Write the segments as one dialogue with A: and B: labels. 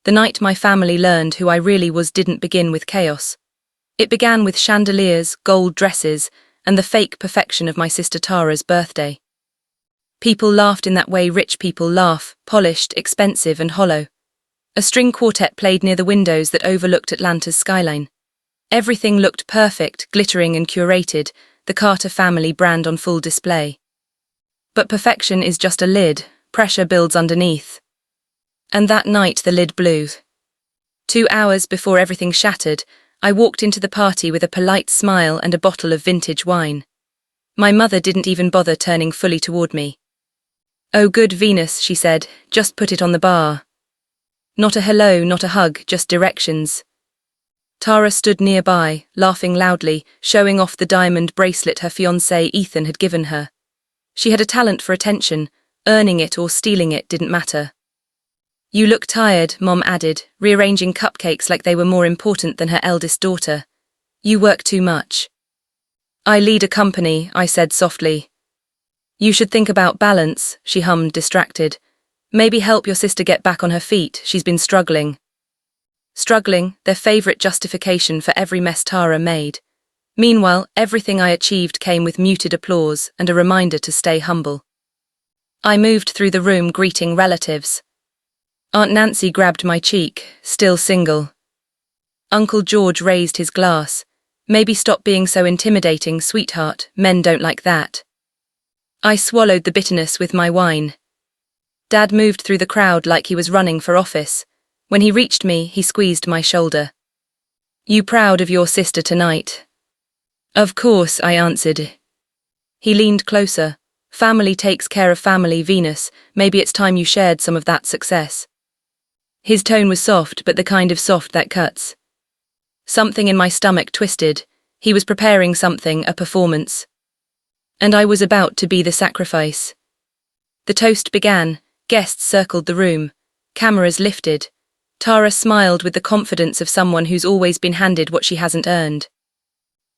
A: The night my family learned who I really was didn't begin with chaos. It began with chandeliers, gold dresses, and the fake perfection of my sister Tara's birthday. People laughed in that way rich people laugh, polished, expensive and hollow. A string quartet played near the windows that overlooked Atlanta's skyline. Everything looked perfect, glittering and curated, the Carter family brand on full display. But perfection is just a lid, pressure builds underneath. And that night the lid blew. 2 hours before everything shattered, I walked into the party with a polite smile and a bottle of vintage wine. My mother didn't even bother turning fully toward me. "Oh good Venus," she said, "just put it on the bar." Not a hello, not a hug, just directions. Tara stood nearby, laughing loudly, showing off the diamond bracelet her fiancé Ethan had given her. She had a talent for attention, earning it or stealing it didn't matter. "You look tired," Mom added, rearranging cupcakes like they were more important than her eldest daughter. "You work too much." "I lead a company," I said softly. "You should think about balance," she hummed, distracted. "Maybe help your sister get back on her feet, she's been struggling." Struggling, their favorite justification for every mess Tara made. Meanwhile, everything I achieved came with muted applause and a reminder to stay humble. I moved through the room greeting relatives. Aunt Nancy grabbed my cheek, still single. Uncle George raised his glass. "Maybe stop being so intimidating, sweetheart, men don't like that." I swallowed the bitterness with my wine. Dad moved through the crowd like he was running for office. When he reached me, he squeezed my shoulder. "You proud of your sister tonight?" "Of course," I answered. He leaned closer. "Family takes care of family, Venus. Maybe it's time you shared some of that success." His tone was soft, but the kind of soft that cuts. Something in my stomach twisted. He was preparing something, a performance. And I was about to be the sacrifice. The toast began. Guests circled the room. Cameras lifted. Tara smiled with the confidence of someone who's always been handed what she hasn't earned.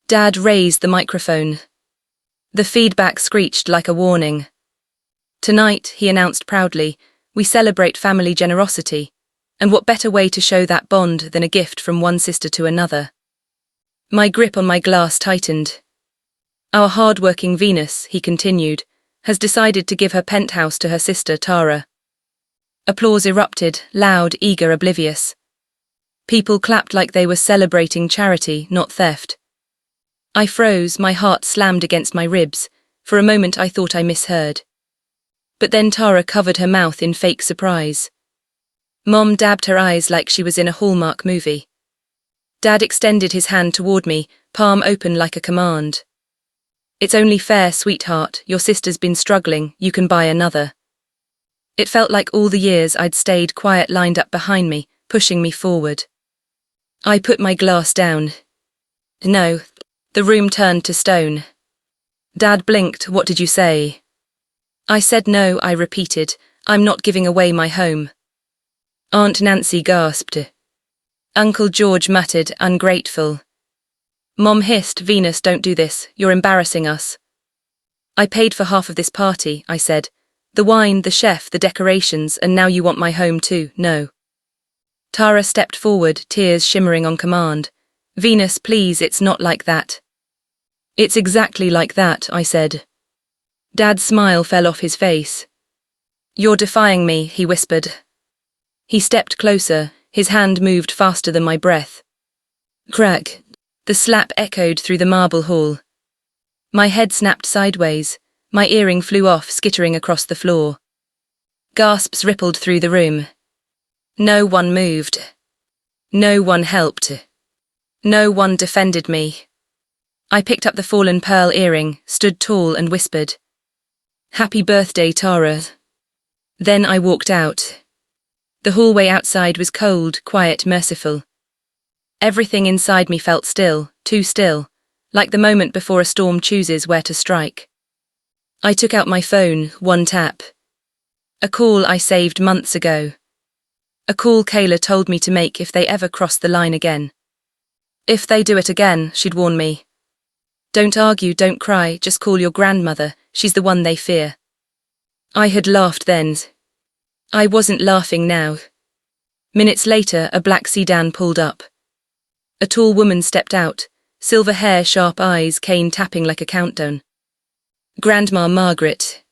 A: Dad raised the microphone. The feedback screeched like a warning. "Tonight," he announced proudly, "we celebrate family generosity. And what better way to show that bond than a gift from one sister to another?" My grip on my glass tightened. "Our hard-working Venus," he continued, "has decided to give her penthouse to her sister Tara." Applause erupted, loud, eager, oblivious. People clapped like they were celebrating charity, not theft. I froze, my heart slammed against my ribs. For a moment I thought I misheard. But then Tara covered her mouth in fake surprise. Mom dabbed her eyes like she was in a Hallmark movie. Dad extended his hand toward me, palm open like a command. "It's only fair, sweetheart, your sister's been struggling, you can buy another." It felt like all the years I'd stayed quiet lined up behind me, pushing me forward. I put my glass down. "No." The room turned to stone. Dad blinked. "What did you say?" "I said no," I repeated. "I'm not giving away my home." Aunt Nancy gasped. Uncle George muttered, "Ungrateful." Mom hissed, "Venus, don't do this, you're embarrassing us." "I paid for half of this party," I said. "The wine, the chef, the decorations, and now you want my home too, no." Tara stepped forward, tears shimmering on command. "Venus, please, it's not like that." "It's exactly like that," I said. Dad's smile fell off his face. "You're defying me," he whispered. He stepped closer, his hand moved faster than my breath. Crack! The slap echoed through the marble hall. My head snapped sideways, my earring flew off, skittering across the floor. Gasps rippled through the room. No one moved. No one helped. No one defended me. I picked up the fallen pearl earring, stood tall and whispered, "Happy birthday, Tara." Then I walked out. The hallway outside was cold, quiet, merciful. Everything inside me felt still, too still, like the moment before a storm chooses where to strike. I took out my phone, one tap. A call I saved months ago. A call Kayla told me to make if they ever crossed the line again. If they do it again, she'd warn me. Don't argue, don't cry, just call your grandmother, she's the one they fear. I had laughed then. I wasn't laughing now. Minutes later, a black sedan pulled up. A tall woman stepped out, silver hair, sharp eyes, cane tapping like a countdown. Grandma Margaret.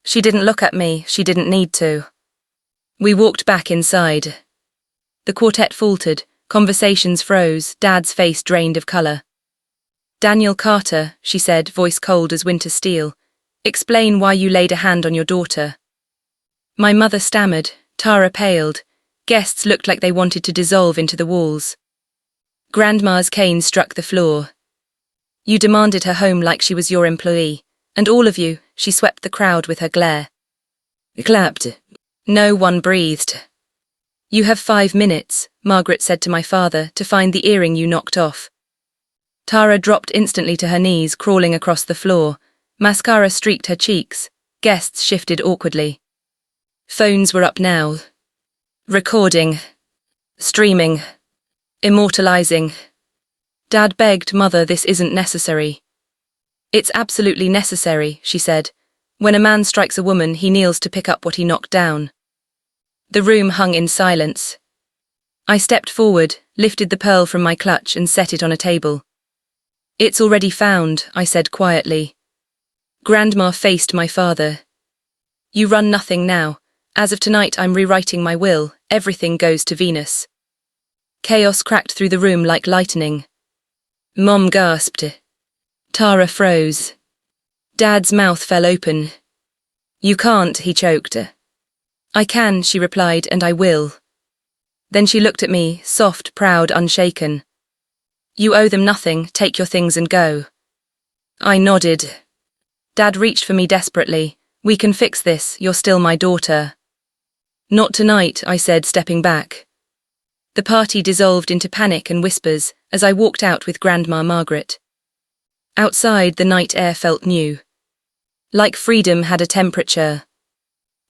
A: She didn't look at me, she didn't need to. We walked back inside. The quartet faltered, conversations froze, Dad's face drained of colour. Daniel Carter, she said, voice cold as winter steel. Explain why you laid a hand on your daughter. My mother stammered, Tara paled. Guests looked like they wanted to dissolve into the walls. Grandma's cane struck the floor. You demanded her home like she was your employee, and all of you, she swept the crowd with her glare. Clapped. No one breathed. You have 5 minutes, Margaret said to my father, to find the earring you knocked off. Tara dropped instantly to her knees, crawling across the floor. Mascara streaked her cheeks. Guests shifted awkwardly. Phones were up now. Recording. Streaming. Immortalizing. Dad begged, Mother, this isn't necessary. It's absolutely necessary, she said. When a man strikes a woman, he kneels to pick up what he knocked down. The room hung in silence. I stepped forward, lifted the pearl from my clutch and set it on a table. It's already found, I said quietly. Grandma faced my father. You run nothing now. As of tonight, I'm rewriting my will. Everything goes to Venus. Chaos cracked through the room like lightning. Mom gasped. Tara froze. Dad's mouth fell open. You can't, he choked. I can, she replied, and I will. Then she looked at me, soft, proud, unshaken. You owe them nothing, take your things and go. I nodded. Dad reached for me desperately. We can fix this, you're still my daughter. Not tonight, I said, stepping back. The party dissolved into panic and whispers as I walked out with Grandma Margaret. Outside, the night air felt new. Like freedom had a temperature.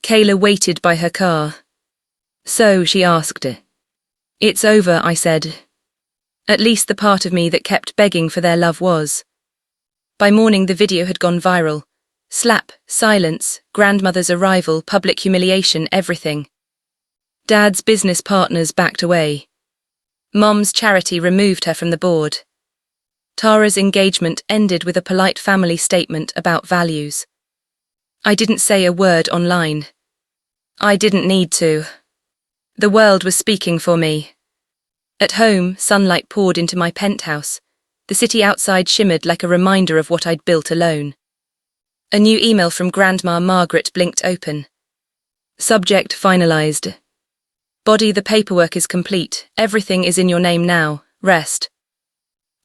A: Kayla waited by her car. So, she asked. It's over, I said. At least the part of me that kept begging for their love was. By morning, the video had gone viral. Slap, silence, grandmother's arrival, public humiliation, everything. Dad's business partners backed away. Mom's charity removed her from the board. Tara's engagement ended with a polite family statement about values. I didn't say a word online. I didn't need to. The world was speaking for me. At home, sunlight poured into my penthouse. The city outside shimmered like a reminder of what I'd built alone. A new email from Grandma Margaret blinked open. Subject finalized. Body, the paperwork is complete. Everything is in your name now. Rest.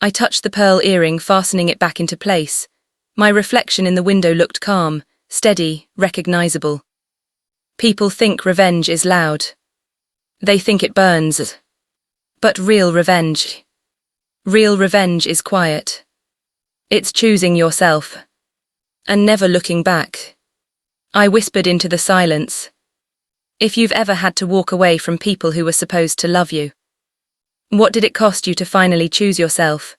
A: I touched the pearl earring, fastening it back into place. My reflection in the window looked calm, steady, recognizable. People think revenge is loud. They think it burns. But real revenge is quiet. It's choosing yourself. And never looking back. I whispered into the silence. If you've ever had to walk away from people who were supposed to love you, what did it cost you to finally choose yourself?